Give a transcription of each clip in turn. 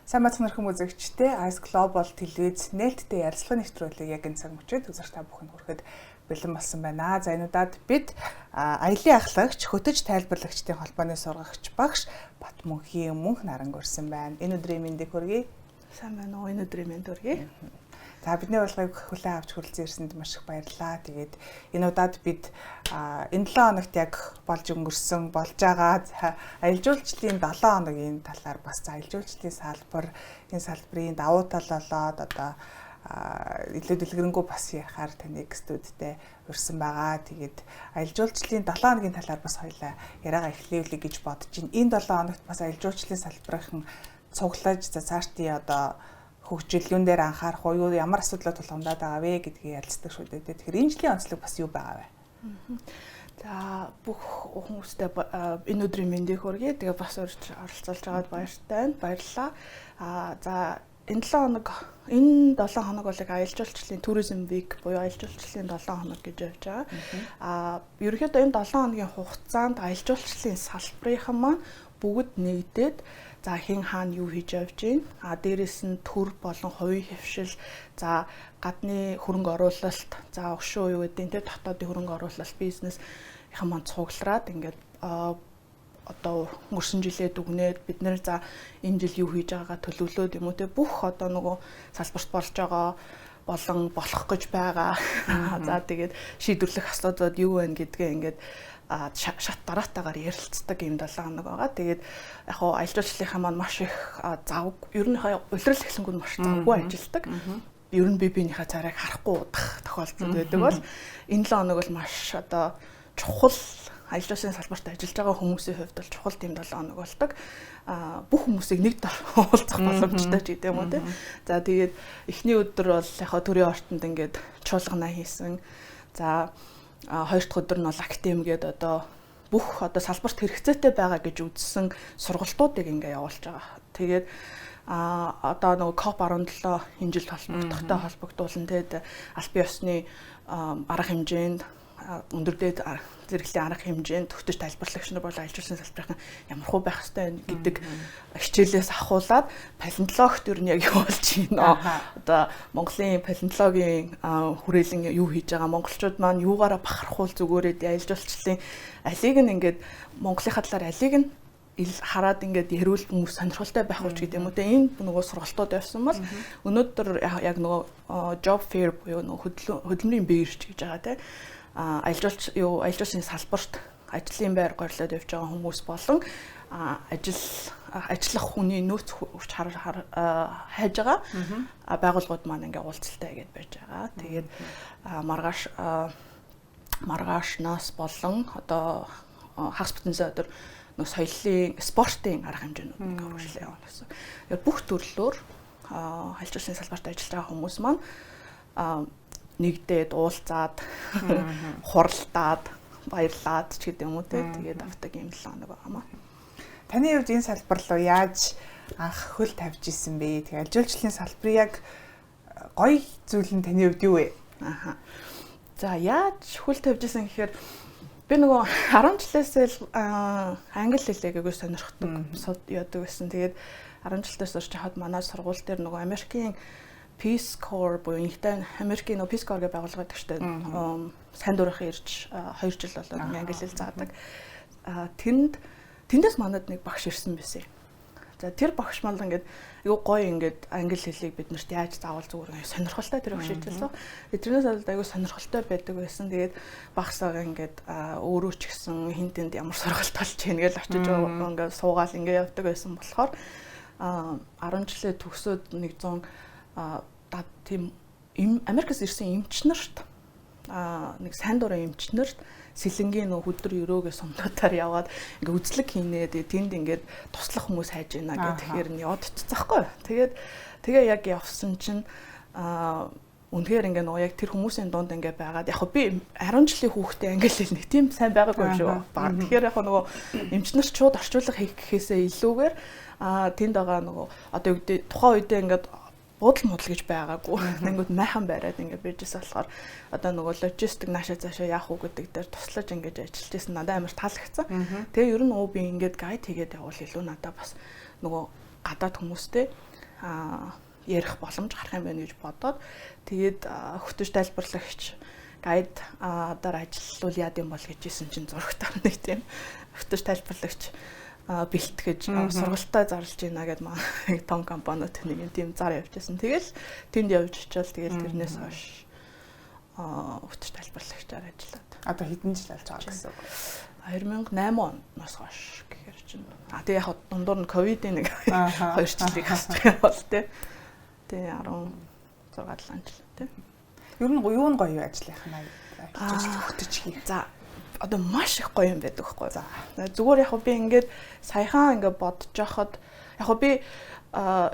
Сайн бацхан нэрхэн үзэгчтэй Ice Global телевиз нээлттэй ярилцлага нэвтрүүлгийг яг энэ цаг мөчид үзэгч та бүхэнд хүрэхэд бэлэн болсон байна. За энэ удаад бид аялын ахлагч, хөтөж тайлбарлагчдын холбооны сургагч багш Батмөнхийн мөнх наранг урьсан байна. Энэ өдрийн мэндийг хүргэе. Сайн байна уу? Энэ өдрийн мэнд хүргэе. За бидний урилгыг хүлээн авч хүрэлцэн ирсэнд маш их баярлалаа. Тэгээд энэ удаад бид энэ 7 хоногт яг болж өнгөрсөн болж байгаа аялал жуулчлалын 7 хоногийн талаар бас аялал жуулчлалын салбар, энэ салбарын давуу тал болоод одоо илүү дэлгэрэнгүй бас ярихаар таныг студидтэй урьсан байгаа. Тэгээд аялал жуулчлалын 7 хоногийн талаар бас хоёлаа яриагаа эхлэвлээ гэж бодож байна. Энэ 7 хоногт бас аялал жуулчлалын салбарын цуглаж цаашдын одоо хөгжил юун дээр анхаарах уу, ямар асуудлууд тулгамдаад байгаа вэ гэдгийг ярилцдаг шүү дээ. Тэгэхээр энэ жилийн онцлог бас юу байгаа вэ? За бүх хүмүүстээ энэ өдрийн мэндийг хүргэе. Тэгээ бас оролцуулж байгаад баярлалаа. За энэ 7 хоног бол аялал жуулчлалын Tourism Week буюу аялал жуулчлалын 7 хоног гэж явж байгаа. Ерөнхийдөө энэ 7 хоногийн хугацаанд аялал жуулчлалын салбарын маань бүгд нэгдээд за хэн хаана юу хийж явж байна. Дээрээс нь төр болон хувийн хэвшил, за гадны хөрөнгө оруулалт, за өшөө юу гэдэг нь дотоодын хөрөнгө оруулалт, бизнес их маань цуглараад ингээд одоо өнгөрсөн жилээ дүгнээд бид нэр за энэ жил юу хийж байгаагаа төлөвлөөд юм уу те бүх одоо нөгөө салбарт болж байгаа болон болох гэж байгаа. За тэгээд шийдвэрлэх асуудлууд юу вэ гэдгээ ингээд шат дараатаагаар ярилцдаг юм 7 хоног байгаа. Тэгээд яг хоо аялал жуулчлалынхаа маань маш их завг ер нь улирал эхлэнгүүд маш завгүй ажилдаг. Ер нь биенийхээ царайг харахгүй удах тохиолдол байдаг бол энэ 7 хоног бол маш одоо чухал аялал жуулчлалын салбарт ажиллаж байгаа хүмүүсийн хувьд бол чухал тийм 7 хоног болдог. Бүх хүмүүсийг нэг уулзах боломжтой ч гэдэг юм уу те. За тэгээд эхний өдөр бол яг хоо төрийн ортонд ингээд чуулгана хийсэн. За хоёр дахь өдөр нь бол актем гэдэг одоо бүх одоо салбарт хэрэгцээтэй байгаа гэж үзсэн сургалтуудыг ингээ явуулж байгаа. Тэгээд одоо нөгөө COP17 энэ жил холбогдохтой холбогдуулан тэгээд албан ёсны арга хэмжээнд өндөр дээд зэрэглэлийн арга хэмжээнд төвтөж тайлбарлагч нар бол аялал жуулчлалын салбарын ямар хөө байх ёстой гэдэг хичээлээс ахуулаад палеонтологт ер нь яг юу болж байна. Одоо Монголын палеонтологийн хүрээлэн юу хийж байгаа, монголчууд маань юугаараа бахархуул зүгээрээ аялал жуулчлалын алийг нь ингээд Монголынхаа талаар алийг нь хараад ингээд ярил хүмүүс сонирхолтой байх уу гэдэг юм уу те энэ нөгөө сургалтууд явсан бол өнөөдөр яг нөгөө job fair буюу нөгөө хөдөлмөрийн биерч гэж байгаа те аялал жуулчлалын салбарт ажлын байр горилоод явж байгаа хүмүүс болон ажиллах хүний нөөц хүч хайж байгаа байгууллагууд маань ингээ уулзалтай гэж байж байгаа. Тэгээд маргаашнаас болон одоо хагас бүтэнсээ өдөр нөө соёлын спортын арга хэмжээнүүд ингээ хөгжлөө явуулна гэсэн. Бүх төрлөөр аялал жуулчлалын салбарт ажиллаж байгаа хүмүүс маань нэгдээд уулзаад хуралдаад баярлаад ч гэдэг юм уу те тэгээд авдаг юм 7 хоног байгаа маа. Таны хувьд энэ салбар руу яаж анх хөл тавьж исэн бэ? Тэгээд аялал жуулчлалын салбарын яг гоё зүйл нь таны хувьд юу вэ? За яаж хөл тавьж исэн гэхээр би нөгөө 10 жилээс англи хэлийг айгүй сонирхдаг яадаг байсан. Тэгээд 10 жилээс орж хаад манай сургууль дээр нөгөө Америкийн Peace Corps буюу Америкийн Peace Corps гэх байгууллага гэдэг чинь сайн дурынхан ирж 2 жил болоод англи хэл заадаг. Тэндээс манад нэг багш ирсэн байсан. За тэр багш маань ингээд айгүй гоё ингээд англи хэлийг биднэрт яаж заавал зүгээр сонирхолтой тэр багш хэлсэн. Тэрнээс бол айгүй сонирхолтой байдаг байсан. Тэгээд багсаа ингээд өөрөө ч гэсэн хин тэнд ямар сургалт болж гэнэ гэж очиж ингээд суугаал ингээд явдаг байсан болохоор 10 жилээ төгсөөд 100 тийм Америкээс ирсэн эмчнэрт нэг сайн дурын эмчнэрт сэлэнгийн хөдөр өрөөгөө сумдуудаар яваад ингээ үзлэг хийнээд тэнд ингээд туслах хүмүүс хайж байна гэхээр нь яваад очицсаахгүй. Тэгээ яг явсан чинь үнэхээр ингээ нөгөө яг тэр хүмүүсийн дунд ингээ байгаад яг би 10 жилийн хүүхдээ англи хэл нэг тийм сайн байгаагүй юм шүү. Тэгэхээр яг нөгөө эмчнэр шууд орчуулга хийх гэхээсээ илүүгээр тэнд байгаа нөгөө одоо юу гэдэг тухайн үедээ ингээд буудал модал гэж байгаагүй. Тэнгүүд майхан байраад ингээд бийжсэн болохоор одоо нөгөө логистик наашаа цаашаа яах уу гэдэг дээр туслаж ингээд ажиллаж байсан надад амар таалагдсан. Тэгээ ер нь би ингээд гайд хийгээд явал илүү надад бас нөгөө гадаад хүмүүстэй ярих боломж гарах юм байна гэж бодоод тэгээд хөтөж тайлбарлагч гайд дараа ажиллавал яад юм бол гэжсэн чинь зурагтаар нэг тийм хөтөж тайлбарлагч бэлтгэж сургалтаа зарлж ийна гэдэг маа том компаниуд нэг тийм зар явьжсэн. Тэгэл тэнд явж очивол тэгэл тэрнээс хойш хөтөж тайлбарлагчаар ажиллаад. Одоо хэдэн жил болж байгаа гэсэн үг? 2008 оноос хойш гэхээр чинь. Тэгээ яг дундуур нь ковидын нэг 2 жилийг хасчих бол тээ. Тэгээ 16 жил тээ. Ер нь юу нь гоё ажлынх нь хөтөж хийх. За одоо маш их гоё юм байдаг байхгүй. За зүгээр яг би ингээд саяхан ингээд бодож байхад яг би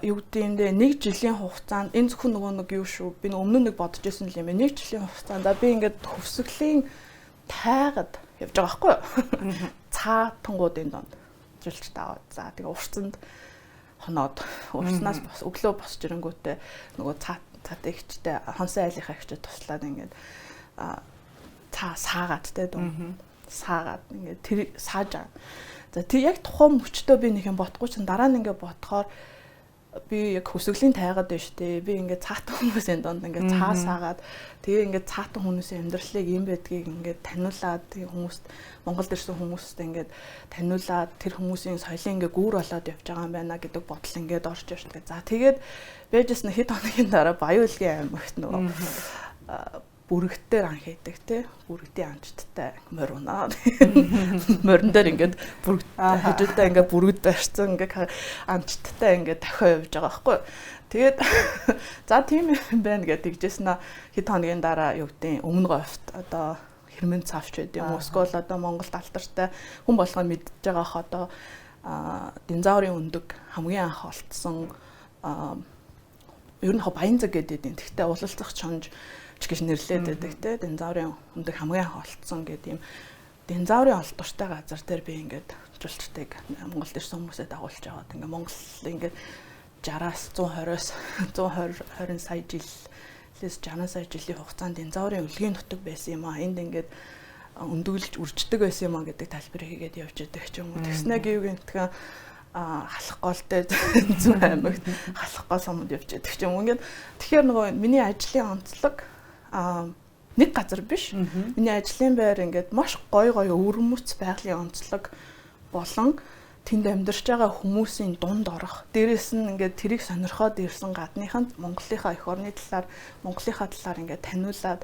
юу гэдээ нэг жилийн хугацаанд энэ зөвхөн нөгөө нэг юу шүү. Би өмнө нэг бодож байсан юм. Нэг жилийн хугацаанд би ингээд төвсгөлийн тайгад явж байгаа байхгүй юу? Цаа тунгуудын донд жилч таваад. За тэгээ урцанд хоноод урцнаас бас өглөө босч ирэнгүүтээ нөгөө цаатай ихчтэй хонсон айлынхаа ихчтэй туслаад ингээд саагаад те дум саагаад ингээд тэр саажаа. За тий яг тухайн мөчтөө би нэг юм бодохгүй чинь дараа нь ингээд бодохоор би яг хөсгөлийн тайгаад байна штэ. Би ингээд цаатан хүмүүсийн донд ингээд цаа саагаад тэгээ ингээд цаатан хүмүүсийн амьдралыг юм байдгийг ингээд таниулаад тэгээ хүмүүст Монголд ирсэн хүмүүст ингээд таниулаад тэр хүмүүсийн соёлын ингээд гүүр болоод явж байгаа юм байна гэдэг бодол ингээд орж ирсэн. За тэгээд бэжс нэг хэд хоногийн дараа Баяуулгийн аймагт нөгөө бүрэгтээр ан хийдэг те бүрэгдийн анчттай морина морин дээр ингээд бүрэгд хажуудаа ингээд бүрэгд барьсан ингээд анчттай ингээд дахиад явж байгаа байхгүй. Тэгээд за тийм юм байна гэдэг тэгжсэн хэд хоногийн дараа юу гэдэг өмнө говьт одоо хэрмэн цавч байд юм уу эсвэл одоо Монголд алдартай хүн болгоо мэдж байгаа хаа одоо динозаврын өндөг хамгийн анх олдсон ер нь Баянзаг гэдэг юм. Тэгтээ улалцах чонж гэж нэрлээд байдаг те динозаврын өндөг хамгийн анх олдсон гэдэг юм. Динозаврын олдвортой газар дээр би ингээд жуулчдыг Монголд ирсэн хүмүүсээ дагуулж аваад ингээд Монгол ингээд 60-аас 120-оос 120 сая жилээс 60 сая жилийн хугацаанд динозаврын өлгийн нутаг байсан юм аа. Энд ингээд өндөглөж үрждэг байсан юм аа гэдэг тайлбарыг хийгээд явж байдаг ч юм уу. Тэгснэ гэвгийн тэгэхээр халах голтой зүүн аймагт халах гол сумд явж байдаг ч юм уу. Ингээд тэгэхээр нөгөө миний ажлын онцлог нэг газар биш. Миний ажлын байр ингээд маш гоё өвөрмөц байгалийн онцлог болон тэнд амьдарч байгаа хүмүүсийн дунд орох. Дээрээс нь ингээд тэрийг сонирхоод ирсэн гадныханд Монголынхаа эх орны талаар, Монголынхаа талаар ингээд таниулаад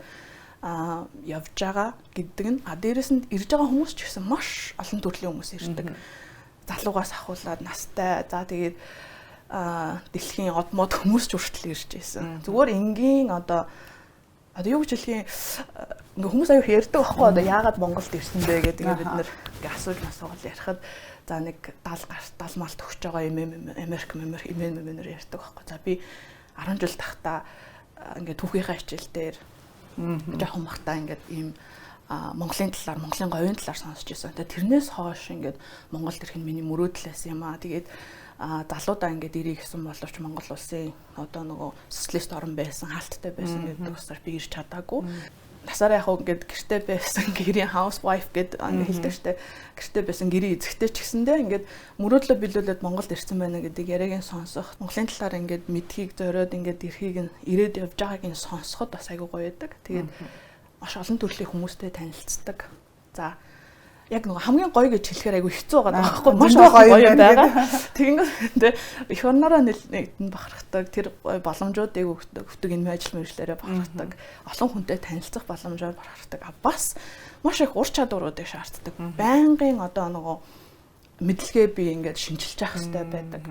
явж байгаа гэдэг нь дээрээс нь ирж байгаа хүмүүс ч гэсэн маш олон төрлийн хүмүүс ирдэг. Залуугаас ахуулаад настай. За тэгээд дэлхийн од мод хүмүүс ч хүртэл ирж байсан. Зүгээр энгийн одоо юу гэж хэлхийн ингээ хүмүүс аюу ярьдаг байхгүй одоо яагаад Монголд ирсэн бэ гэдэг бид нэр ингээ асуулт ярихад за нэг 70 мал төгсөж байгаа Америк юмэр ярьдаг байхгүй. За би 10 жил тахта ингээ түүхийнхаа хичээл дээр жоохон махтаа ингээ ийм Монголын талаар, Монголын говийн талаар сонсч байсан. Тэрнээс хойш ингээд Монголд ирэх нь миний мөрөөдлөөс юм аа. Тэгээд залуудаа ингээд ирэх гэсэн боловч Монгол улсын одоо нөгөө социалист орн байсан, хаалттай байсан гэдэг усаар би ирч чадаагүй. Насаараа яг ингээд гэртээ байсан гэрийн housewife гэдэг ингээд хэлдэг штэ. Гэртээ байсан гэрийн эзэгтэй ч гэсэндээ ингээд мөрөөдлөө биелүүлээд Монголд ирсэн байна гэдэг яриагийн сонсох, Монголын талаар ингээд мэдхийг зориод ингээд эрхийг нь ирээд явж байгааг нь сонсоход бас айгүй гоё байдаг. Тэгээд маш олон төрлийн хүмүүстэй танилцдаг. За яг нэг хамгийн гоё гэж хэлэхээр айгүй хэцүү байгаа байхгүй маш гоё байгаа. Тэгэнгүүт эх орнороо нэгэн бахархдаг тэр боломжуудыг өгдөг энэ ажил мэргэжлэрээ бахархдаг. Олон хүнтэй танилцах боломжоор бахархдаг. Бас маш их ур чадваруудыг шаарддаг. Байнгын одоо нөгөө мэдлэгээ би ингээд шинжилж явах хэрэгтэй байдаг.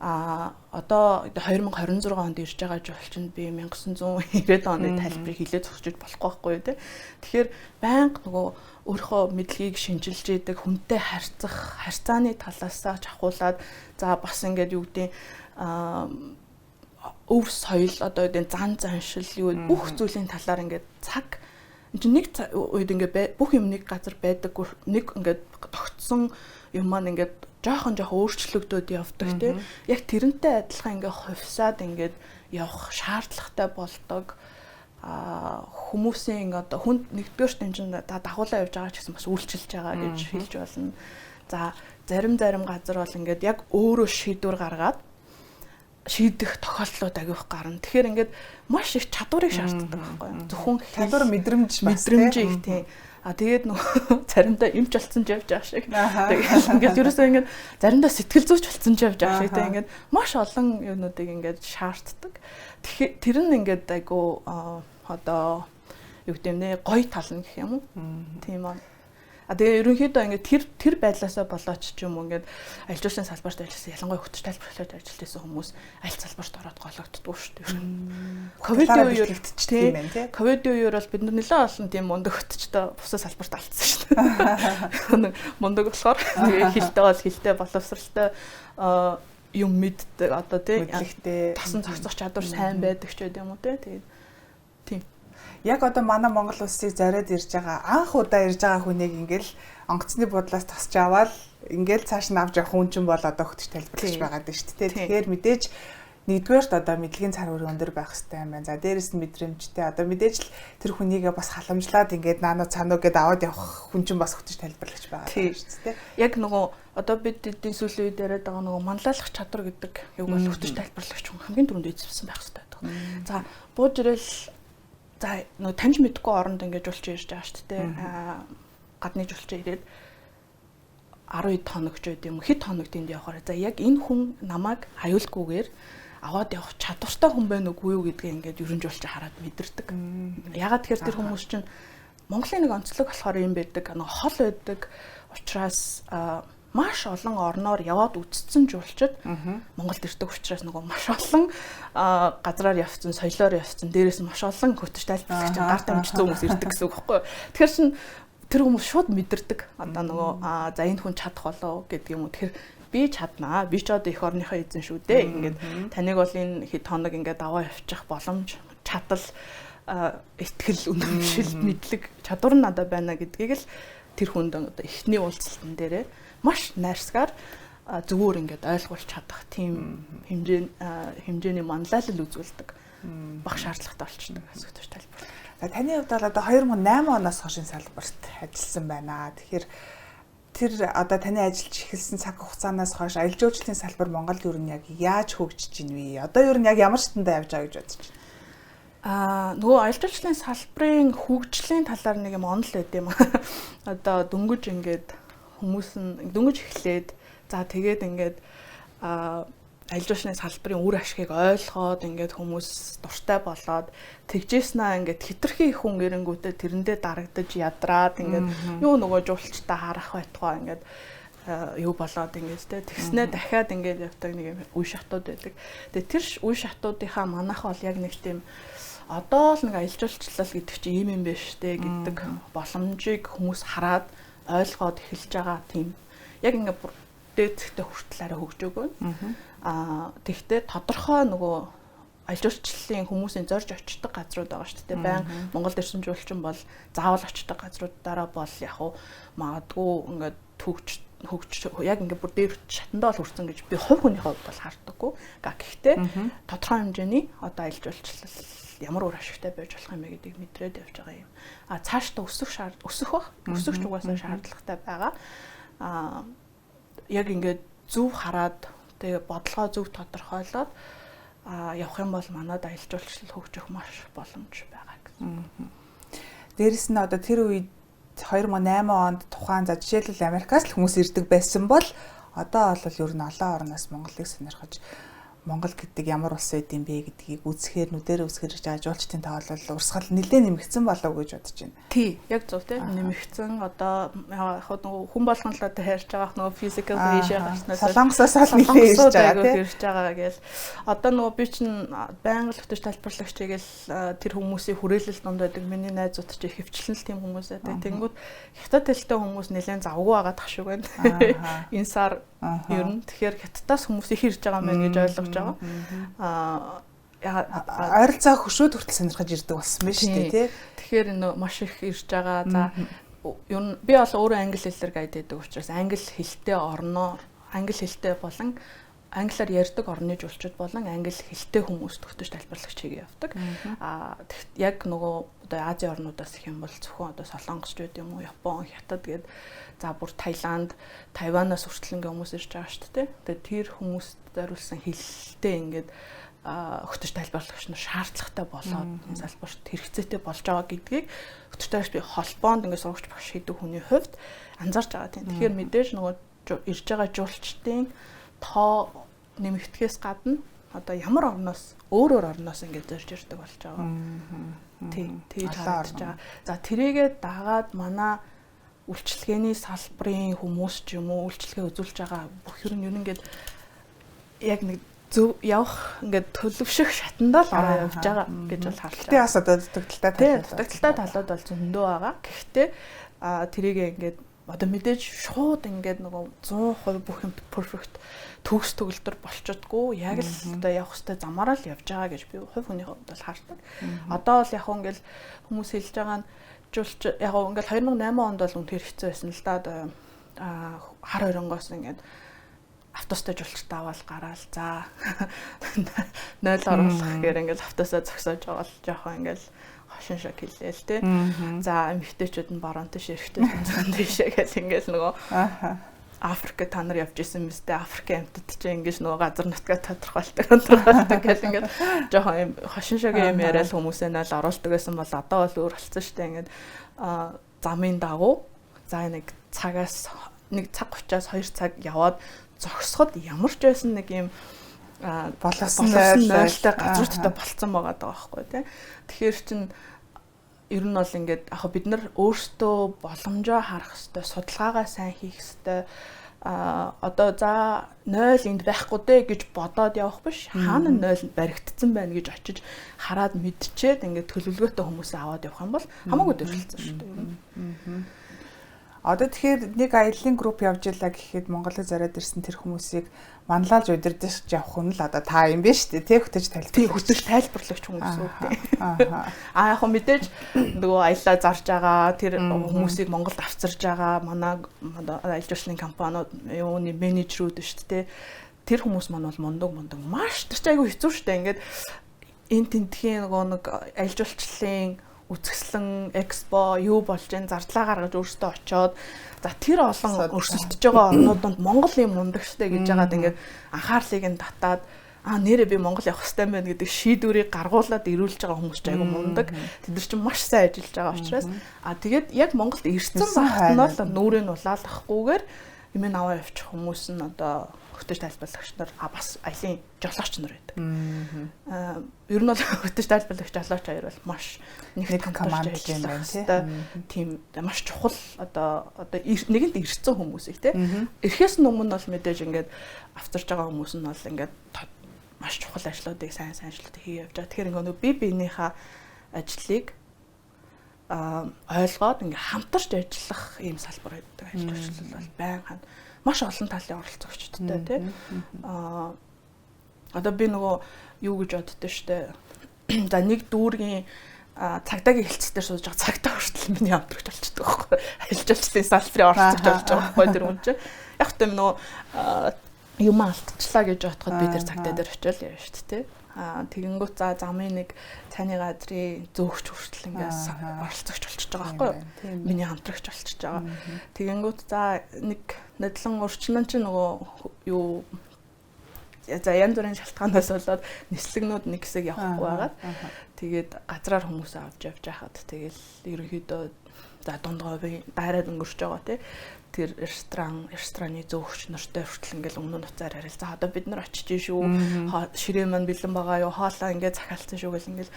Одоо 2026 онд ирж байгаа жуулчинд би 1990 оны тайлбарыг хилээд зогсож болохгүй байхгүй тий. Тэгэхээр байнга нөгөө өөрийнхөө мэдлэгийг шинжилж идэг, хүнтэй харьцааны талаасаа чахуулаад за бас ингээд юу гэдэг өв соёл одоо үгүй зан заншил юу бүх зүйлийн талаар ингээд цаг нэг үед ингээд бүх юм нэг газар байдаг нэг ингээд тогтсон юм маань ингээд жоохон өөрчлөгдөд явдаг тийм яг тэрнтэй адилхан ингээд хувьсаад ингээд явах шаардлагатай болдог хүмүүсийн одоо хүнд нэгдүгээр тэмцээн дагуулаа явж байгаа ч гэсэн бас үйлчилж байгаа гэж хэлж болно. За зарим газар бол ингээд яг өөрөө шийдвэр гаргаад шийдэх тохиолдлууд агиух гарна. Тэгэхээр ингээд маш их чадварыг шаарддаг байхгүй юу? Зөвхөн чадвар мэдрэмж их тийм. Тэгээд нөгөө заримдаа эмч болцсон ч явж байгаа шиг. Тэгээд ингээд ерөөсөө ингээд заримдаа сэтгэл зүйч болцсон ч явж байгаа шиг тийм ингээд маш олон юмнуудыг ингээд шаарддаг. Тэгэхээр тэр нь ингээд айгу одоо юу гэдэг нэ гоё тал нь гэх юм уу? Тийм аа. Тэгээ ерөнхийдөө ингээд тэр байдлаасаа болоод ч юм уу ингээд ажил жуулчлалын салбарт ажилласан ялангуяа хөтөч тайлбарлаад ажиллаж байсан хүмүүс аль салбарт ороод гологддгоо шүү дээ. Ковидын үеэр тийм байна тийм. Ковидын үеэр бол бид нар нэлээд олон тийм мундаг хөтөчтэй бусад салбарт алдсан шүү дээ. Мундаг болохоор хилтэй бол хилтэй боловсралтай юм мэддэг одоо тийм тасан зохицох чадвар сайн байдаг ч гэдэг юм уу тийм. Яг одоо манай Монгол улсыг зориод ирж байгаа анх удаа ирж байгаа хүнийг ингээл онгоцны бодлоос тосч аваад ингээл цааш нь авч явах хүн чинь бол одоо хөтөч тайлбарлагч байгаад байна шүү дээ. Тэгэхээр мэдээж нэгдүгээрт одоо мэдлэгийн цар хүрээ өндөр байх хэрэгтэй юм байна. За дээрэс нь мэдрэмжтэй одоо мэдээж л тэр хүнийгээ бас халамжлаад ингээд наануу цаануу гэд аваад явах хүн чинь бас хөтөч тайлбарлагч байгаа шүү дээ. Яг нөгөө одоо бид эдийн сүүлийн үед яриад байгаа нөгөө манлайлах чадвар гэдэг яг бол хөтөч тайлбарлагч хамгийн түрүүнд эзэмсэн байх хэрэгтэй. За бууж ирэл за нөгөө таньж мэдгүй оронд ингээд жуулчин ирж байгаа шүү дээ. Гадны жуулчин ирээд 12 хоног ч байд юм хэд хоног тэнд явахаар за яг энэ хүн намайг аюулгүйгээр аваад явах чадвартай хүн байна уугүй юу гэдгээ ингээд ерөн жуулчин хараад мэдэрдэг. Ягаад тэгэхээр тэр хүмүүс чинь Монголын нэг онцлог болохоор юм байдаг. Нөгөө хол байдаг учраас маш олон орноор яваад үтцсэн жуулчид Монголд ирдэг учраас нөгөө маш олон газраар явцсан, соёлоор явцсан, дээрээс нь маш олон хөтөч тайлбарлагч гар тамжсан хүмүүс ирдэг гэсэн үг байхгүй юу. Тэгэхээр чин тэр хүмүүс шууд мэдэрдэг. Одоо нөгөө за энэ хүн чадах болоо гэдэг юм уу. Тэгэхээр би чаднаа. Би ч одоо эх орныхоо эзэн шүү дээ. Ингээд таныг бол энэ хэд хоног ингээд аваа явчих боломж, чадал, итгэл, үнэмшил, мэдлэг, чадвар нь надад байна гэдгийг л тэр хүнд одоо эхний уулзалтан дээрээ маш найрсгаар зөвөр ингээд ойлгуулж чадах тийм хэмжээний манлайлал үзүүлдэг баг шаардлагатай болчихдог асуудал тайлбар. За таны хувьд бол одоо 2008 оноос хойш салбарт ажилласан байна. Тэгэхээр тэр одоо таны ажиллаж эхэлсэн цаг хугацаанаас хойш аялал жуулчлалын салбар Монголд ер нь яг яаж хөгжиж байна вэ? Одоо ер нь яг ямар шатндаа явж байгаа гэж бодож байна? Нөгөө аялал жуулчлалын салбарын хөгжлийн талаар нэг юм онол байд юм. Одоо дөнгөж ингээд хүмүүс нь дөнгөж эхлээд за тэгээд ингээд аялал жуулчлалын салбарын үр ашгийг ойлгоод ингээд хүмүүс дуртай болоод тэгжээснаа ингээд хитрхи их хүн эрэнгүүтээ тэрэндээ дарагдаж ядраад ингээд юу нөгөө жуулчтай харах байтугай ингээд юу болоод ингээд тэгснээ дахиад ингээд явдаг нэг юм үе шатууд байдаг. Тэгээд тэр үе шатуудынхаа манайх бол яг нэг тийм одоо л нэг аялал жуулчлал гэдэг чинь ийм юм биш үү гэдэг боломжийг хүмүүс хараад ойлгоод эхэлж байгаа тийм яг ингээд дээдхтэй хүртэл арай хөгжөөгөө. Тэгвэл тодорхой нөгөө аялал жуулчлалын хүмүүсийн зорж очдог газрууд байгаа шүү дээ. Баян Монголд ирсэн жуулчин бол заавал очдог газруудаараа бол яг уу магадгүй ингээд хөгж яг ингээд бүр дээр шатандаа л хүрсэн гэж би хувь хүний хувьд бол харддаггүй. Гэхдээ тодорхой хэмжээний одоо аялал жуулчлал ямар үр ашигтай байж болох юм бэ гэдгийг мэдрээд явж байгаа юм. Цаашдаа өсөх угаасаа шаардлагатай байгаа. Яг ингээд зөв хараад тэгээ бодлогоо зөв тодорхойлоод явах юм бол манайд аялал жуулчлал хөгжих маш боломж байгаа гэсэн. Дээрэс нь одоо тэр үед 2008 онд тухайн за жишээлбэл Америкаас л хүмүүс ирдэг байсан бол одоо бол ер нь олон орноос Монголыг сонирхож Монгол гэдэг ямар улс байд юм бэ гэдгийг үзэхээр нүдээр үзэхээр гэж жуулчдын тоолол урсгал нэлээд нэмэгдсэн болов уу гэж бодож байна. Тий, яг зөв тий нэмэгдсэн одоо яг нөгөө хүн болгон л одоо хайрч байгаа нөгөө physical Asia гарснаас Солонгосоос л нэлээд ирж байгаа тий ирж байгаа гээл одоо нөгөө би чинь байнга л хөтөч тайлбарлагч гээл тэр хүмүүсийн хүрээлэл донд байдаг миний найзууд чи хөвчлэн л тийм хүмүүс байдаг. Тэнгүүд хятад хэлтэй хүмүүс нэлээд завгүй байгаа тах шиг байна. Энэ сар ер нь тэгэхээр хятадаас хүмүүс их ирж байгаа мэн гэж ойлгож байгаа. Ойролцоо хөшөөд хүртэл сонирхож ирдэг болсон байна шүү дээ тий. Тэгэхээр энэ маш их ирж байгаа. За ер нь би бол өөрөө англи хэлээр гайд байдаг учраас англи хэлтэй орноор англи хэлтэй болон англиар ярьдаг орны жуулчид болон англи хэлтэй хүмүүс төгтөж тайлбарлагч хийгээ явдаг. Яг нөгөө одоо Азийн орнуудаас их юм бол зөвхөн одоо Солонгосч байд юм уу, Япон, Хятад гээд за бүр Таиланд, Тайванаас хүртэл ингээ хүмүүс ирж байгаа шүү дээ. Тэгээд тэр хүмүүст зориулсан хэлтэй ингээд өгтөж тайлбарлагч нар шаардлагатай болоод энэ салбарт хэрэгцээтэй болж байгаа гэдгийг өгтөж тайлбарлагч холбоонд ингээ сурагч багш хийдэг хүний хувьд анзаарч байгаа тийм. Тэгэхээр мэдээж нөгөө ирж байгаа жуулчдын тоо нэмэгдэхээс гадна одоо ямар орноос өөрөөр орноос ингээд зорж ирдэг болж байгаа. Тэгж харагдаж байгаа. За тэрийгээ дагаад манай үйлчлэгээний салбарын хүмүүс ч юм уу үйлчлэгээ үзүүлж байгаа бүх юм ингээд яг нэг зөв явах ингээд төлөвшөх шатандаа л ороо явж байгаа гэж бол харж байгаа. Тэ бас одоо дутагдaltaй талууд бол зөндөө байгаа. Гэхдээ тэрийгээ ингээд одоо мэдээж шууд ингээд нөгөө 100% бүх юм перфект төгс төгөлдөр болчихдгүй яг л одоо явах хэвээр замаараа л явж байгаа гэж би хувь хүний хувьд бол хардаг. Одоо л яг ингээд хүмүүс хэлж байгаа нь жуулч яг ингээд 2008 онд бол үнэхээр хэцүү байсан л да. Одоо хар хөрөнгөөс ингээд автобустай жуулчтай аваад гараал за 0 оруулах гэхээр ингээд автобусаа зогсоож байгаа л жоохон ингээд хошин шок хэлээл тэ. За эмэгтэйчүүд нь баруун тийш эрэгтэйчүүд нь тийшээ гэл ингээд нөгөө Африкт та нар явж исэн мэт Африк амьтад чинь ингээд нөгөө газар нутгаа тодорхойлдог гэл ингээд жоохон юм хошин шогийн юм яриад хүмүүсээ наал оруулдаг гэсэн бол одоо бол өөр болцсон шүү дээ. Ингээд замын дагуу за нэг цагаас нэг цаг 30-аас 2 цаг яваад зогсоход ямар ч байсан нэг юм болоосон нөөлтэй газруудтай болцсон байгаа даа байхгүй тий. Тэгэхээр чин ер нь бол ингээд яг бид нар өөрсдөө боломжоо харах хэрэгтэй, судалгаагаа сайн хийх хэрэгтэй. Одоо за 0 энд байхгүй дээ гэж бодоод явах биш. Хаана 0 баригдсан байна гэж очиж хараад мэдчихэд ингээд төлөвлөгөөтэй хүмүүсээ аваад явах юм бол хамаагүй дэвшилсэн шүү дээ. Одоо тэгэхээр нэг аяллаа групп явж илаа гэхэд Монголыг зориод ирсэн тэр хүмүүсийг манлайлж удирдах явах нь л одоо та юм биш үү? Тэ хөтөж тайлбарлагч хүмүүс үү? Яг хөө мэдээж нөгөө аяллаа зарж байгаа тэр хүмүүсийг Монголд авчирж байгаа манай аялал жуулчлалын компаниуд юуны менежерүүд шүү дээ. Тэр хүмүүс маань бол мундаг маш тэр чинь айгүй хэцүү шүү дээ. Ингээд энэ тентхийн нөгөө нэг аялал жуулчлалын үзэсгэлэн экспо юу болж энэ зардлаа гаргаж өөрсдөө очоод за тэр олон өрсөлдөж байгаа орнуудад Монгол юм мундаг штэ гэж яагаад ингээд анхаарлыг нь татаад нэрээ би Монгол явах хэрэгтэй байна гэдэг шийдвэрийг гаргуулад ирүүлж байгаа хүмүүс ч айгүй мундаг. Тэд нар ч маш сайн ажиллаж байгаа учраас тэгээд яг Монголд ирсэн багт нь бол нүрээ нь улаалгахгүйгээр юм аваа явчих хүмүүс нь одоо хөтөж тайлбарлагч нар бас аялын жолооч нар байдаг. Ер нь бол хөтөж тайлбарлагч жолооч хоёр бол маш нэг команд юм байна тийм маш чухал одоо нэгэнд ирсэн хүмүүсийг тийм ирэхээс өмнө бол мэдээж ингээд авчирж байгаа хүмүүс нь бол ингээд маш чухал ажлуудыг сайн ажлуудыг хийж явж байгаа. Тэгэхээр ингээд бие биенийхээ ажлыг ойлгоод ингээд хамтарч ажиллах ийм салбар байдаг. Ажил хөшлөл бол байнга маш олон талын оролцогчдтой тийм одоо би нөгөө юу гэж боддоо штэ за нэг дүүргийн цагдаагийн хэлцээр сууж байгаа цагдаа хүртэл миний хамтрагч болчихдог байхгүй аялал жуулчлалын салбарын оролцогч болж байгаа байхгүй тэр хүн чинь яг ч юм нөгөө юм алдчихлаа гэж бодоход би тэр цагдаа дээр очил явна штэ тийм тэгэнгүүт за замын нэг цайны газрын зөөгч хүртэл ингээс оролцогч болчихж байгаа байхгүй юу? Миний хамтрагч болчихж байгаа. Тэгэнгүүт за нэг надлан урчлан чи нөгөө юу за янз бүрийн шалтгаанаас болоод нислэгнүүд нэг хэсэг явахгүй байгаад тэгээд газраар хүмүүсээ авч явж байхад тэгэл ерөнхийдөө за дунд говийн дайраад өнгөрч байгаа тий тэр рестораны зөөгч нартай хүртэл ингээл өмнө нь уцаар арил. За одоо бид нар очиж шүү. Ширээ маань бэлэн байгаа юу? Хоолоо ингээд захиалсан шүү гэл ингээл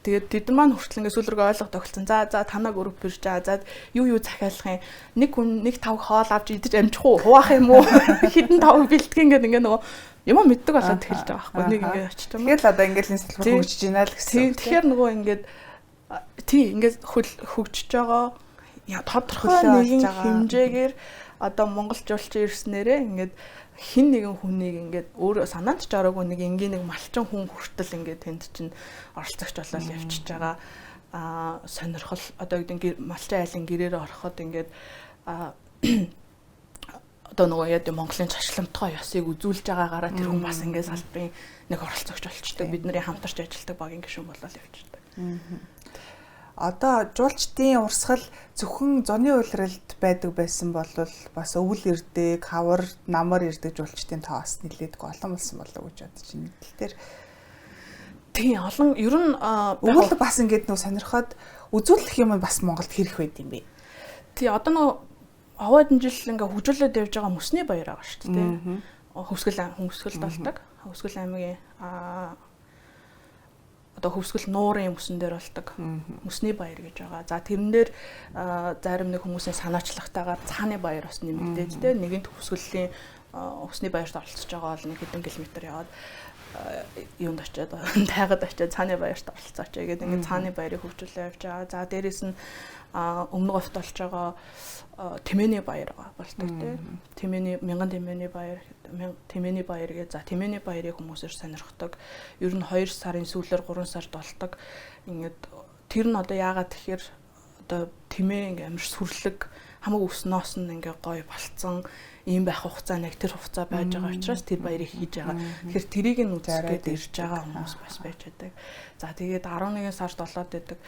тэгээд тэд маань хүртэл ингээд сүүлрэг ойлгох тогтолцсон. За танаа групп ирж байгаа. За юу захиалах юм? Нэг хүн нэг тав хоол авч идэж амжих уу? Хуваах юм уу? Хідэн тав бэлтгэх ингээд нөгөө юм мэддэг болоод эхэлж байгаа байхгүй. Нэг ингээд очиж юм. Тэгэл одоо ингээд энэ салбар хөгжиж байна л гэсэн. Тэгэхээр нөгөө ингээд ингээд хөгжиж байгаа тодорхой нэгэн хэмжээгээр одоо Монгол жуулчин ирснээрээ ингээд хин нэгэн хүнийг ингээд өөрөө санаанд ч ороогүй нэг энгийн нэг малчин хүн хүртэл ингээд тэнд чинь оролцогч болоод явчихж байгаа сонирхол одоо гэдэг малчин айлын гэрээр ороход ингээд одоо нөгөө яа гэв Монголын цочломтгой ёсыг үзүүлж байгаагаараа тэр хүн бас ингээд салбарын нэг оролцогч болчтой. Бидний хамтарч ажилладаг багийн гишүүн болол явчихдаг. Одоо жуулчдын урсгал зөвхөн зуны улиралд байдаг байсан бол бас өвөл ирдэг, хавар, намар ирдэг жуулчдын тоо бас нэлээдгүй олон болсон болов уу гэж бодож байна. Тэгэхээр тийм олон ер нь өвөл бас ингээд нөө сонирхоод үзүүлэх юм бас Монголд хэрэг байд юм бэ? Тий одоо нөгөө аваад жил ингээ хөгжүүлээд явж байгаа Мөсний баяр байгаа шүү дээ. Хөвсгөлд болдог. Хөвсгөл аймгийн одоо хөвсгөл нуурын мөсөн дээр болдог. Мөсний баяр гэж байгаа. За тэрэн дээр зарим нэг хүмүүсийн санаачлахтайгаар цааны баяр бас нэмэгдээд тэ нэгэнт хөвсгөлийн Мөсний баярт оролцож байгаа бол нэг хэдэн километр яваад юунд очиад тайгад очиад цааны баярт оролцооч гэдэг ингээд цааны баярыг хөгжүүлээ явж байгаа. За дээрэс нь өмнө говьт болж байгаа Тэмээний баяр болдог тийм. Мянган Тэмээний баяр гэж. За Тэмээний баярыг хүмүүсээр сонирхдог. Ер нь 2 сарын сүүлээр 3 сард болдог. Ингээд тэр нь одоо яагаад тэгэхээр одоо Тэмээ ингээм амар сүрлэг хамаг өснөөс нь ингээ гоё болцсон ийм байх хугацаа нэг тэр хугацаа байж байгаа учраас тэр баярыг хийж байгаа. Тэгэхээр тэрийг нь үзгээд ирж байгаа хүмүүс бас байж байдаг. За тэгээд 11 сард болоод байдаг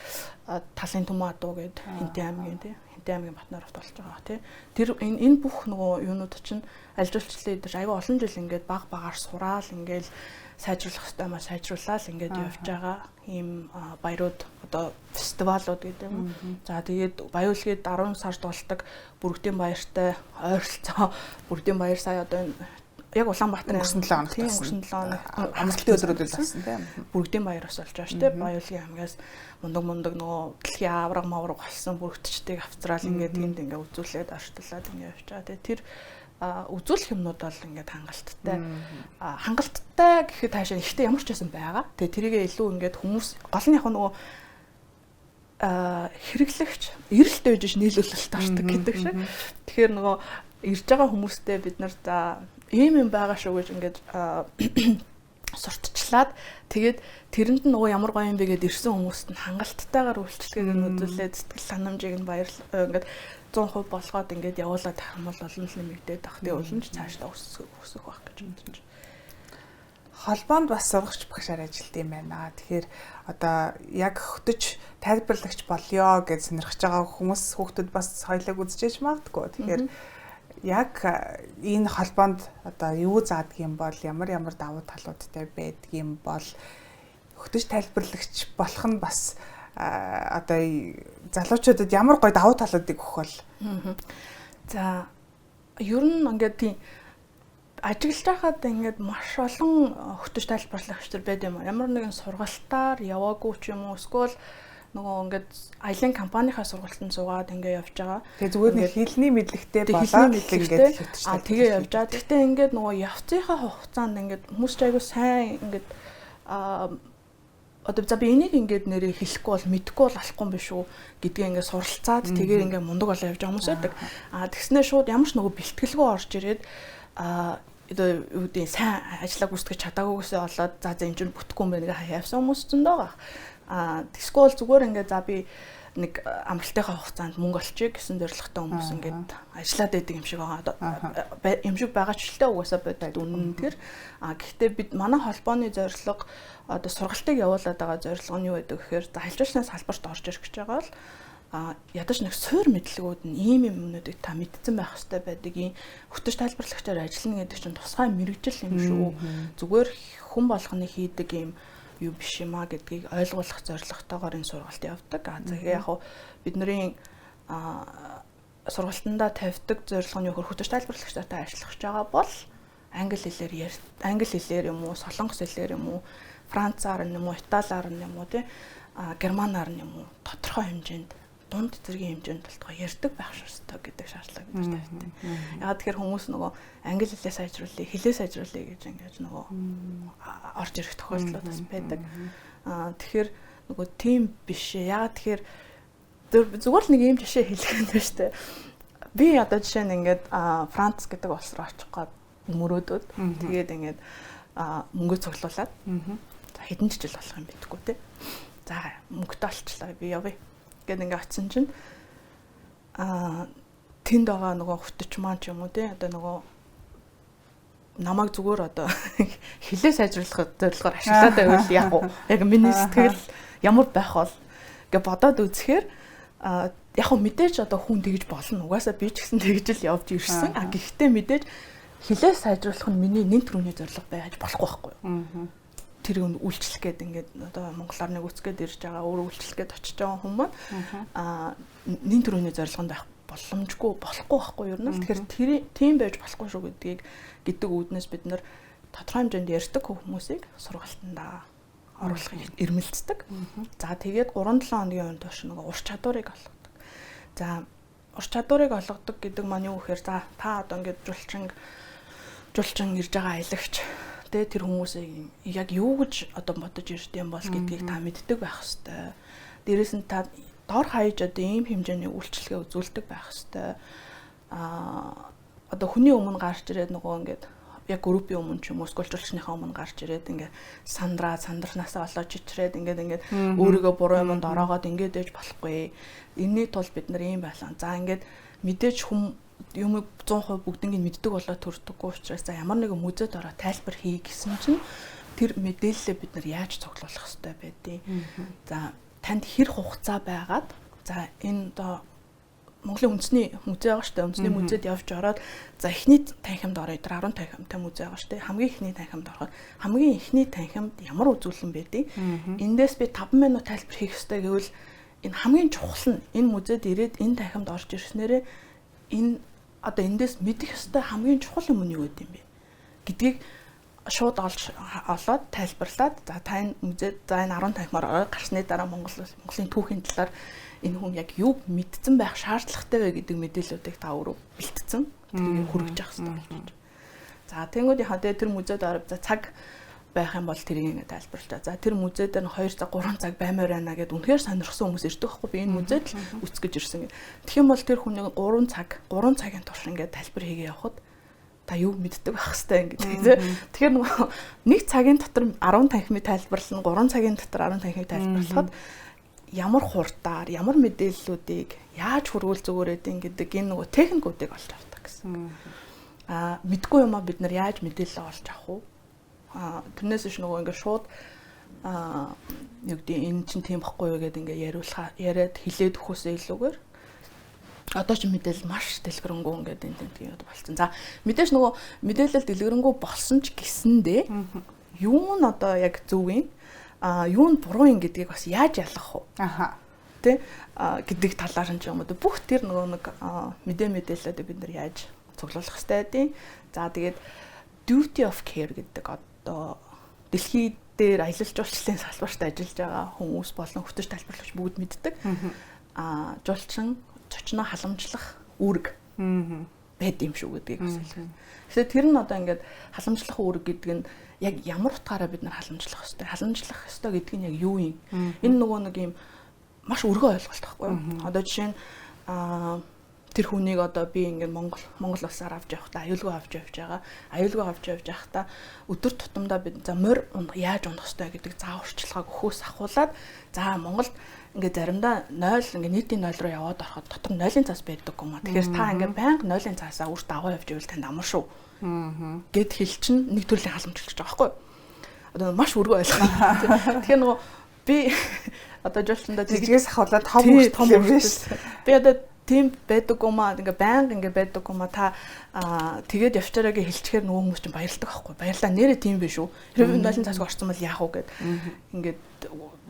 талын Түмэн адуу гээд Хинтэн аймгийн тийм Хинтэн аймгийн Батнайрамт болж байгаа тийм. Тэр энэ бүх нөгөө юунууд чинь аль жуулчлалын идэж аяга олон жил ингээд багаар сураал ингээд сайжруулах хэрэгтэй маа сайжруулаад ингээд явж байгаа ийм баярууд одоо фестивалууд гэдэг юм. За тэгээд Баяуулгад 10 сард болдог Бүрэгдийн баяртай ойролцоо Бүрэгдийн баяр сая одоо яг Улаанбаатарын өнгөрсөн 7 хоногт өнгөрсөн 7 хоног амралтын өдрүүд болсон тийм. Бүрэгдийн баяр бас болж байгаа шүү дээ. Баяуулгын аймгаас мундаг нөгөө дэлхийн авраг мавраг болсон бүрэгдчдийг авцраал ингээд тэнд ингээд үзүүлээд арчлаад ингээд явж байгаа. Тэгээд тэр үзүүлэх юмнууд бол ингээд хангалттай. Хангалттай гэхэд таашаа ихтэй ямар ч байсан байгаа. Тэгээ тэрийгээ илүү ингээд хүмүүс гол нь яг нөгөө хэрэглэгч эрэлттэй байж нийлүүлэлт авдаг гэдэг шиг. Тэгэхээр нөгөө ирж байгаа хүмүүстэй бид нар за ийм юм байгаа шүү гэж ингээд сурталчлаад тэгээд тэрэнд нь нөгөө ямар гоё юм бэ гэдээ ирсэн хүмүүст нь хангалттайгаар үйлчлэгийг нь үзүүлээд сэтгэл санамжийг нь ингээд 100% болгоод ингээд явуулаад тах юм бол олон л нэмэгдээд тах. Тэгээ уламж цаашдаа өсөх байх гэж бодож байна. Холбоонд бас сургагч багшаар ажилладаг юм байна. Тэгэхээр одоо яг хөтөж тайлбарлагч болёо гэж сонирхож байгаа хүмүүс хүүхдүүд бас соёлыг үзчихэж магадгүй. Тэгэхээр яг энэ холбоонд одоо юу заадаг юм бол ямар давуу талуудтай байдаг юм бол хөтөж тайлбарлагч болох нь бас одоо залуучуудад ямар гоё давуу талуудыг өгөх бол. За ер нь ингээд тийм ажиглаж байхад ингээд маш олон хөтөж тайлбарлагч нар байд юм. Ямар нэгэн сургалтаар яваагүй ч юм уу эсвэл нөгөө ингээд аялын компанийнхаа сургалтанд суугаад ингээд явж байгаа. Тэгээ зүгээр нэг хэлний мэдлэгтэй болоод ингээд тэгээ явж байгаа. Гэхдээ ингээд нөгөө явцынхаа хугацаанд ингээд хүмүүс ч айгүй сайн ингээд одоо за би энийг ингээд нэрээ хэлэхгүй бол мэдэхгүй бол алахгүй юм биш үү гэдгээ ингээд суралцаад тэгээд ингээд мундаг болоо явж байгаа хүмүүс байдаг. Тэгснээр шууд ямар ч нөгөө бэлтгэлгүй орж ирээд одоо юу гэдэг сайн ажиллаа гүйцэтгэж чадаагүйгээсээ болоод за энэ чинь бүтэхгүй юм байна гэж хаяасан хүмүүс зөндөө байгаа. Тэгсгүй зүгээр ингээд за би нэг амралтынхаа хугацаанд мөнгө олчих гэсэн зорилготой хүмүүс ингээд ажиллаад байдаг юм шиг байгаа. Юм шиг байгаа ч үлдээ угаасаа бодод үнэн тэр. Гэхдээ бид манай холбооны зорилго одоо сургалтыг явуулаад байгаа зорилго нь юу байдаг гэхээр за ажилчны салбарт орж ирэх гэж байгаа бол ядаж нэг суур мэдлэгүүд нь ийм юмнуудыг та мэдсэн байх хэрэгтэй байдаг. Ийм хөтөж тайлбарлагчаар ажиллана гэдэг чинь тусгай мэрэгжил юм шүү. Зүгээр хүн болгоны хийдэг ийм юу биш юм а гэдгийг ойлгуулах зорилготойгоор энэ сургалт явдаг. Тэгэхээр яг бидний сургалтандаа тавьдаг зорилго нь хөтөж тайлбарлагчтай ажиллах гэж байгаа бол англи хэлээр юм уу, солонгос хэлээр юм уу, францаар юм уу, италиар юм уу, германаар юм уу, тодорхой хэмжээнд дунд зэргийн хэмжээнд болтгоо ярьдаг байх шаардлагатай гэдэг шаардлага бид нар тавьдаг. Ягаад тэгэхээр хүмүүс нөгөө англи хэлээ сайжруулъя, хэлээ сайжруулъя гэж ингэж нөгөө орж ирэх тохиолдлууд бас байдаг. Тэгэхээр нөгөө тийм биш ээ. Ягаад тэгэхээр зүгээр л нэг юм жишээ хэлэх юм байна шүү дээ. Би одоо жишээ нь ингээд Франц гэдэг улс руу очих гээд мөрөөдөөд тэгээд ингээд мөнгө цуглуулад хэдэн жил болох юм битггүй те. За мөнгөтэй олчлаа би явъя. Гэт ингээд очисон чинь тэнд байгаа нөгөө хөтөч маань ч юм уу тий одоо нөгөө намайг зүгээр одоо хилээ сайжруулах зорилгоор ашиглаад байвал яг уу яг миний сэтгэл ямар байх бол гэж бодоод үзэхээр яг уу мэдээж одоо хүн тэгж болно. Угаасаа би ч гэсэн тэгж л явж ирсэн. Гэхдээ мэдээж хилээ сайжруулах нь миний нэн төрөний зорилго байж болохгүй байхгүй юу? Тэр нь үйлчлэх гээд ингээд одоо Монголоор нэг үсгээд ирж байгаа өөрөө үйлчлэх гээд очиж байгаа хүмүүс нэн төрөний зорилгонд байх боломжгүй болохгүй байхгүй юу? Тэгэхээр тийм байж болохгүй шүү гэдэг үүднээс бид нэр тодорхой хэмжээнд ярьдаг хүмүүсийг сургалтандаа оруулахыг эрмэлздэг. За тэгээд 3-7 хоногийн өмнө тоош нэг ур чадварыг олгодог. За ур чадварыг олгодог гэдэг маань юу гэхээр за та одоо ингээд жуулчин ирж байгаа аялагч тэ тэр хүмүүсийг яг юу гэж одоо бодож ирд юм бол гэдгийг та мэддэг байх хэвээр. Дээрээс нь та дор хаяж одоо ийм хэмжээний үйлчлэгээ үзүүлдэг байх хэвээр. Одоо хүний өмнө гарч ирээд нөгөө ингээд яг группийн өмнө ч юм уу сколжуулчныхаа өмнө гарч ирээд ингээд сандарнаасаа олоод чичрээд ингээд өөрийгөө буруу юмд ороогоод ингээд ээж болохгүй. Энэний тулд бид нар ийм байлаа. За ингээд мэдээж хүм юм 100% бүгднийг мэддэг болоод төрдөггүй учраас за ямар нэгэн музейд ороод тайлбар хий гэсэн чинь тэр мэдээлэлээ бид нар яаж цуглуулах хэрэгтэй байдیں۔ За танд хэр хугацаа байгаад за энэ одоо Монголын үндэсний музей байгаа шүү дээ. Үндэсний музейд явж ороод за эхний танхимд орё. Тэр 10 танхимтай музей байгаа шүү дээ. Хамгийн эхний танхимд ороход хамгийн эхний танхимд ямар үзүүлэлт байдیں۔ Эндээс би 5 минут тайлбар хийх ёстой гэвэл энэ хамгийн чухал нь энэ музейд ирээд энэ танхимд орж ирснээрээ энэ одоо эндээс мэдэх ёстой хамгийн чухал юм нь юу гэдэм бэ гэдгийг шууд олоод тайлбарлаад за та энэ музейд за энэ 10 танхимаар ороод гарсны дараа Монголын түүхийн талаар энэ хүн яг юу мэдсэн байх шаардлагатай вэ гэдэг мэдээллүүдийг та өөрөө бэлтцэн тэрийг хүргэж явах хэрэгтэй болж байна. За тэнгуудынхаа тэр музейд ороод за цаг байх юм бол тэрийг ингэ тайлбарлаа. За тэр музейд нь 2 цаг 3 цаг баймаар байна гэдээ үнэхээр сонирхсан хүмүүс ирдэг байхгүй би энэ музейд л үсгэж ирсэн гэх. Тэгэх юм бол тэр хүний 3 цагийн турш ингэ тайлбар хийгээ явахад та юу мэддэг байх хэвээр ингэ. Тэгэхээр нөгөө 1 цагийн дотор 10 танхимыг тайлбарлана 3 цагийн дотор 10 танхимыг тайлбарлахад ямар хурдаар ямар мэдээллүүдийг яаж хургуул зүгээрээд гэдэг энэ нөгөө техникүүдийг олж авдаг гэсэн. Мэдгүй юмаа бид нар яаж мэдээлэл олж авах вэ? Тэрнээс иш нөгөө ингээд шууд юу гэдэг энэ чинь тийм байхгүй юу гэдэг ингээд яриад хилээд өгөхөөсөө илүүгээр одоо ч мэдээлэл маш дэлгэрэнгүй ингээд энэ тийм болсон. За мэдээж нөгөө мэдээлэл дэлгэрэнгүй болсон ч гэсэндээ юу нь одоо яг зөв юм юу нь буруу юм гэдгийг бас яаж ялгах вэ? Тэ гэдэг талаар нь ч юм уу бүх тэр нөгөө нэг мэдээлэлүүдийг бид нар яаж цуглуулах хэрэгтэй байдیں۔ За тэгээд duty of care гэдэг одоо дэлхийд дээр аялал жуулчлалын салбарт ажиллаж байгаа хүмүүс болон хөтөч тайлбарлагч бүгд мэддэг. Жуулчин зочноо халамжлах үүрэг байд юм шүү гэдгийг бас хэлсэн. Тэгэхээр тэр нь одоо ингээд халамжлах үүрэг гэдэг нь яг ямар утгаараа бид нар халамжлах ёстой. Халамжлах ёстой гэдэг нь яг юу юм? Энэ нөгөө нэг юм маш өргөө ойлголт байхгүй юу? Одоо жишээ нь тэр хүнийг одоо би ингээд Монгол улсаар авч явахдаа аюулгүй авч явж байгаа. Аюулгүй авч явж байхдаа өдөр тутамдаа бид за морь яаж унах ёстой гэдэг зааварчилгааг өгөхөөс ахуулаад за Монголд ингээд заримдаа 0 ингээд нийтийн 0 руу яваад ороход дотор 0-ын цаас байдаг юм аа. Тэгэхээр та ингээд байнга 0-ын цаасаа үрт аваа явж ивэл танд амар шүү. Гэт хэл чинь нэг төрлийн халамжлж байгаа байхгүй юу? Одоо маш өргөө ойлгох. Тэгэхээр нөгөө би одоо жуулчдаа жижигээс ахуулаад том юм биш. Би одоо тийм байдаг юм аа ингээ байнга ингээ байдаг юм аа та тэгээд явчаараагээ хэлчихээр нөгөө хүмүүс чинь баярлдаг аахгүй баярлаа нэрээ тийм биш үү хэрвээ 0 цасг орсон бол яах вэ гэд ингээд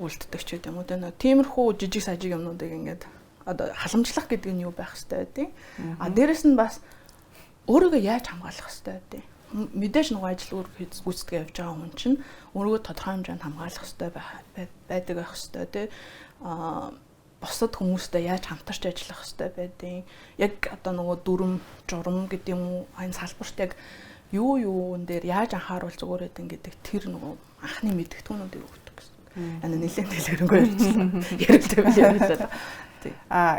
үлддэг ч гэдэг юм уу тэ тиймэрхүү жижиг сажиг юмнуудыг ингээд одоо халамжлах гэдэг нь юу байх хэвээр байдیں۔ Дээрэс нь бас өөрийгөө яаж хамгаалах хэвээр байдیں۔ Мэдээж нөгөө ажил гүйцэтгэж явж байгаа хүн чинь өөрийгөө тодорхой хэмжээнд хамгаалах хэвээр байдаг байх хэвээр тэ бусад хүмүүстэй яаж хамтарч ажиллах хэвээр байдیں۔ Яг одоо нөгөө дүрм, журам гэдэг юм уу энэ салбарт яг юун дээр яаж анхааруул зүгээр байдیں гэдэг тэр нөгөө анхны мэдгэдэгтүүнүүдийг өгдөг гэсэн. Нэлээд дэлгэрэнгүй ярьдаг.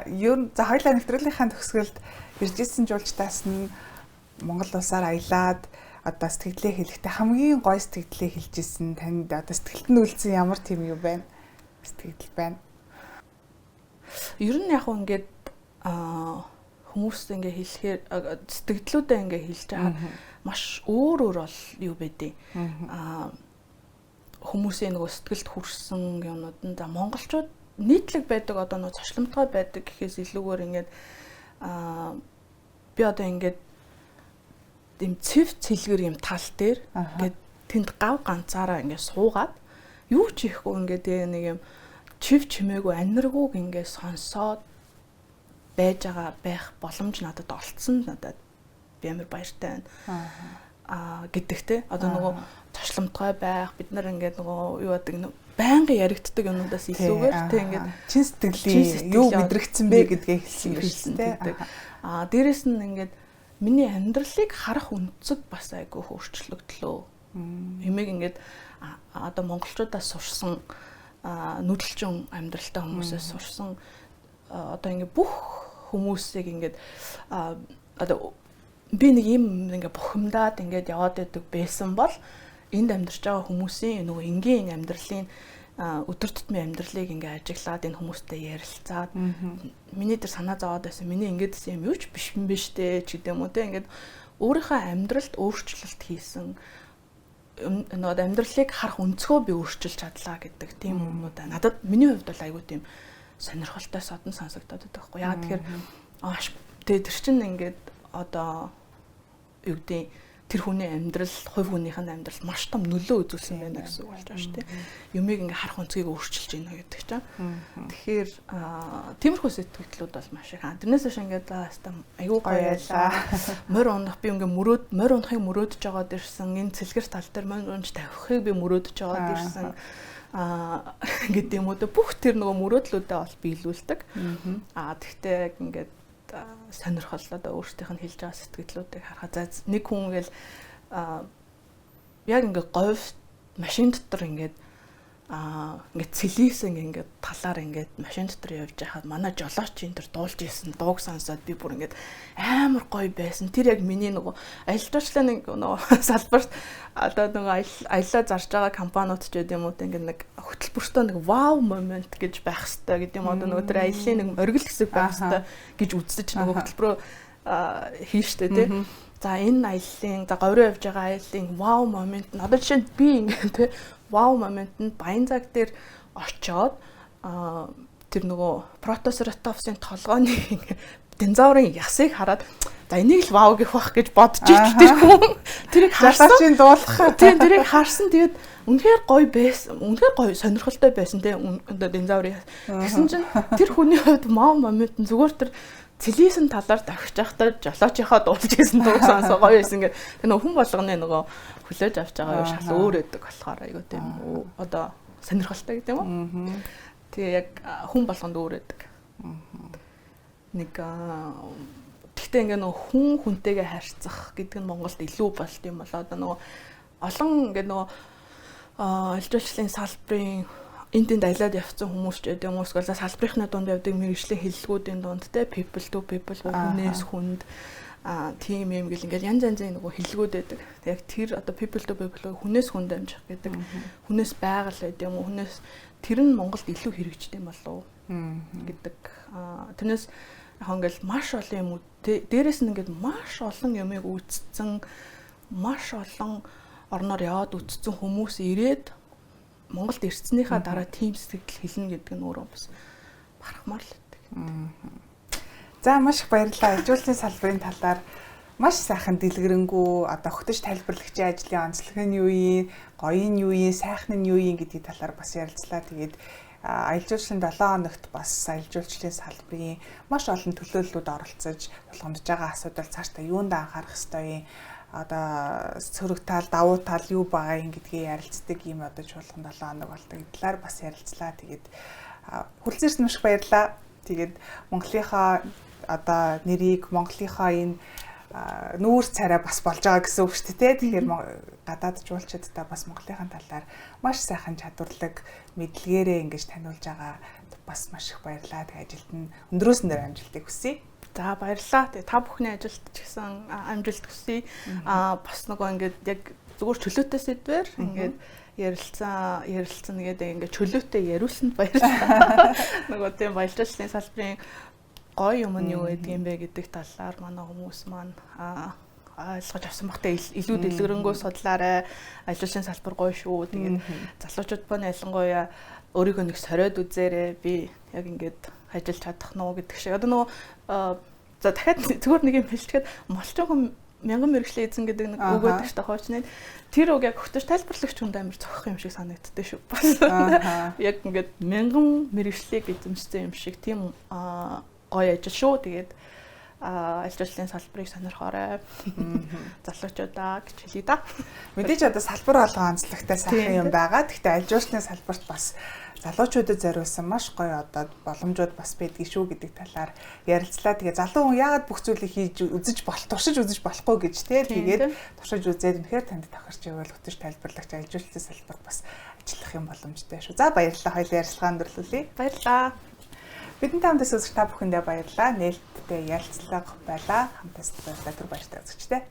Ер нь за хоёулаа нэвтрүүлгийнхаа төгсгөлд иржсэн жуулчдаас нь Монгол улсаар аялаад одоо сэтгэлээ хэлэхдээ хамгийн гоё сэтгэлээ хэлж исэн танд одоо сэтгэлд нь үлдсэн ямар тийм юу байна? Сэтгэл байна. Ер нь яг ингээд хүмүүст ингээ хэлэхээр сэтгэлдлүүдээ ингээ хэлж байгаа маш өөр бол юу байдیں۔ Хүмүүсийн нөгөө сэтгэлд хүрсэн юмнууд нь за монголчууд нийтлэг байдаг одоо нөгөө цочломтгой байдаг гэхээс илүүгээр ингээд би одоо ингээд ийм цэв цэлгэр юм тал дээр ингээд тэнд гав ганцаараа ингээд суугаад юу ч ихгүй ингээд нэг юм чив чимээгүй аниргууг ингээд сонсоод байж байгаа байх боломж надад олцсон надад би амар баяртай байна. Гэдэгтэй одоо нөгөө тошломтгой байх бид нар ингээд нөгөө юу гэдэг байнга яригддаг юмудаас илүүгээр тэг ингээд чин сэтгэлийн юу мэдрэгдсэн бэ гэдгээ хэлсэн байдаг. Дээрэс нь ингээд миний амьдралыг харах үнцэг бас айгүй өөрчлөгдлөө. Хэмээг ингээд одоо монголчуудаас сурсан нүүдэлчин амьдралтай хүмүүсээс сурсан одоо ингээд бүх хүмүүсийг ингээд одоо би нэг юм ингээд бухимдаад ингээд яваад байдаг байсан бол энд амьдарч байгаа хүмүүсийн нөгөө энгийн амьдралын өдөр тутмын амьдралыг ингээд ажиглаад энэ хүмүүстэй ярилцаад миний дээр санаа зовоод байсан миний ингэдсэн юм юу ч биш юм биш дээ ч гэдэм үү те ингээд өөрийнхөө амьдралд өөрчлөлт хийсэн нөгөө амьдралыг харах өнцгөө би өөрчилж чадлаа гэдэг тийм юмнууд байна. Надад миний хувьд бол айгүй тийм сонирхолтой содон сонсогдоод байдаг байхгүй яа тэгэхээр тэр чинь ингээд одоо юу гэдэг тэр хүний амьдрал, хувь хүнийх нь амьдрал маш том нөлөө үзүүлсэн байна гэсэн үг болж байгаа шүү дээ. Юмыг ингээ харах өнцгийг өөрчилж байна гэдэг чинь. Тэгэхээр тиймэрхүү сэтгэлдлүүд бол маш их. Тэрнээс хойш ингээ айгүй гоё байлаа. Морь унах би ингээ морь унахыг мөрөөдөж жагаад ирсэн. Энэ цэлгэр тал дээр морь унж тавихыг би мөрөөдөж жагаад ирсэн. Гэдэг юм уу бүх тэр нөгөө мөрөөдлүүдээ бол биелүүлдэг. Тэгтээ ингээ сонирхол одоо өөрсдийнх нь хэлж байгаа сэтгэлдлүүдийг харахад нэг хүн ингээл яг ингээ говь машин дотор ингээд цэлийсэн ингээд талаар ингээд машин дотор явж байхад манай жолооч энэ төр дуулж ийсэн дууг сонсоод би бүр ингээд амар гоё байсан. Тэр яг миний нөгөө аялалчлаа нэг нөгөө салбарт одоо нөгөө аяллаа зарж байгаа компаниуд ч гэдэм үү ингээд нэг хөтөлбөртөө нэг вау момент гэж байх хэрэгтэй гэдэг юм одоо нөгөө тэр аяллаа нэг оргил хэсэг байх хэрэгтэй гэж үзэж нөгөө хөтөлбөрөө хийн штэ тий. За энэ аяллаа за говьроо явж байгаа аяллаа вау момент нь одоо жишээ нь би ингээд тий вау моментод Баянзаг дээр очоод тэр нөгөө Протосератопсын толгойн динозаврын ясыг хараад за энийг л вау гэх бах гэж бодож ирсэн тэр хүн тэрийг харсан дуулах тийм тэрийг харсан тэгээд үнэхээр гоё байсан үнэхээр гоё сонирхолтой байсан тийм динозаврын гэсэн чинь тэр хүний хувьд вау момент нь зүгээр тэр цэлийсэн талаар давхиж байхдаа жолоочийнхоо дуулж ирсэн дуу сонсоо гоё байсан гэх тэр нөгөө хүн болгоны нөгөө хүлээж авч байгаа юу шал өөр өгдөг болохоор айгуу тийм одоо сонирхолтой гэдэг юм уу. Тэгээ яг хүн болгонд өөр өгдөг. Нэг тэгтээ ингээ нөгөө хүн хүнтэйгээ харьцах гэдэг нь Монголд илүү болт юм болоо одоо нөгөө олон ингээ нөгөө илжүүлчлийн салбарын энд тэнд аялаад явцсан хүмүүс ч гэдэг юм уу эсвэл салбарынхны дунд явдаг мэргэжлийн хэллэгүүдийн дунд те people to people хүнээс хүнд тим юм гэл ингээл янз янзын нөгөө хэллэгүүд байдаг. Яг тэр одоо people to people хүнээс хүнд амжих гэдэг хүнээс байгаль гэдэг юм уу хүнээс тэр нь Монголд илүү хэрэгждэг юм болов гэдэг. Тэрнээс яг ингээл маш олон юм дээрээс нь ингээд маш олон юмыг үүсцэн маш олон орноор яваад үтцсэн хүмүүс ирээд Монголд ирснийхаа дараа тийм сэтгэл хэлнэ гэдэг нь өөрөө бас барахмаар л байдаг. За маш их баярлалаа. Ажилуулгын салбарын талаар маш сайхан дэлгэрэнгүй одоо хөтөж тайлбарлагчийн ажлын онцлог нь юу юм, гоё нь юу юм, сайхан нь юу юм гэдгийг талаар бас ярилцлаа. Тэгээд аялал жуулчлалын 7 хоногт бас аялал жуулчлалын салбарын маш олон төлөөллүүд оролцож тулгамдж байгаа асуудал цаашдаа юунд анхаарах ёстой юм одоо сөрөг тал, давуу тал юу байгаа юм гэдгийг ярилцдаг юм одоо чуулган 7 хоног болдог. Талаар бас ярилцлаа. Тэгээд хүлцээрс маш баярлалаа. Тэгээд Монголынхаа одоо нэрийг Монголынхаа энэ нүүр царай бас болж байгаа гэсэн үг шүү дээ. Тэгэхээр гадаад жуулчдаа бас Монголынхаа талаар маш сайхан чадварлаг мэдлэгээрээ ингэж таниулж байгаа бас маш их баярлалаа. Тэгээд ажилд нь өндрөөс нэр амжилтыг хүсье. За баярлалаа. Тэгээ та бүхний ажилд ч гэсэн амжилт хүсье. Бас нөгөө ингээд яг зүгээр чөлөөтэй сэдвэр ингээд ярилцсан нэгээд ингээд чөлөөтэй яриулсанд баярлалаа. Нөгөө тийм аялал жуулчлалын салбарын гоё юм нь юу гэдэг юм бэ гэдэг талаар манай хүмүүс маань ойлгож авсан багтаа илүү дэлгэрэнгүй судлаарай. Ажилчлалын салбар гоё шүү. Тэгээд залуучууд маань ялангуяа өөрийгөө нэг сориод үзээрэй. Би яг ингээд ажиллаж чадах нь уу гэдэг шиг. Одоо нөгөө за дахиад зүгээр нэг юм хэлчихээд малчаахан мянган мэрэгчлээ эзэн гэдэг нэг үг байдаг шүү дээ хуучны. Тэр үг яг хөтөж тайлбарлагч хүнд амар зохих юм шиг санагддаг шүү. Яг ингээд мянган мэрэгчлийг эзэмшсэн юм шиг тийм гоё ажил шүү. Тэгээд ажилчлалын салбарыг сонирхоорой. Залуучуудаа гэж хэлье да. Мэдээж одоо салбар болгоо онцлогтой сайхан юм байгаа. Гэхдээ ажилчлалын салбарт бас залуучуудад зориулсан маш гоё одоо боломжууд бас байдгийг шүү гэдэг талаар ярилцлаа. Тэгээ залуу хүн яагаад бүх зүйлийг хийж туршиж үзэж болохгүй гэж тэгээд туршиж үзээд үнэхээр танд тохирч ивэл хөтөж тайлбарлагч ажилчлалын салбарт бас ажиллах юм боломжтой шүү. За баярлалаа. Хоёулаа ярилцлагаанд өрлүүлье. Баярлалаа. Бидэнтэй хамтдаа үзэж та бүхэндээ баярлалаа. Нээлттэй ярилцлага байлаа. Хамтдаа баярлалаа. Түр баяртай үзэгчтэй.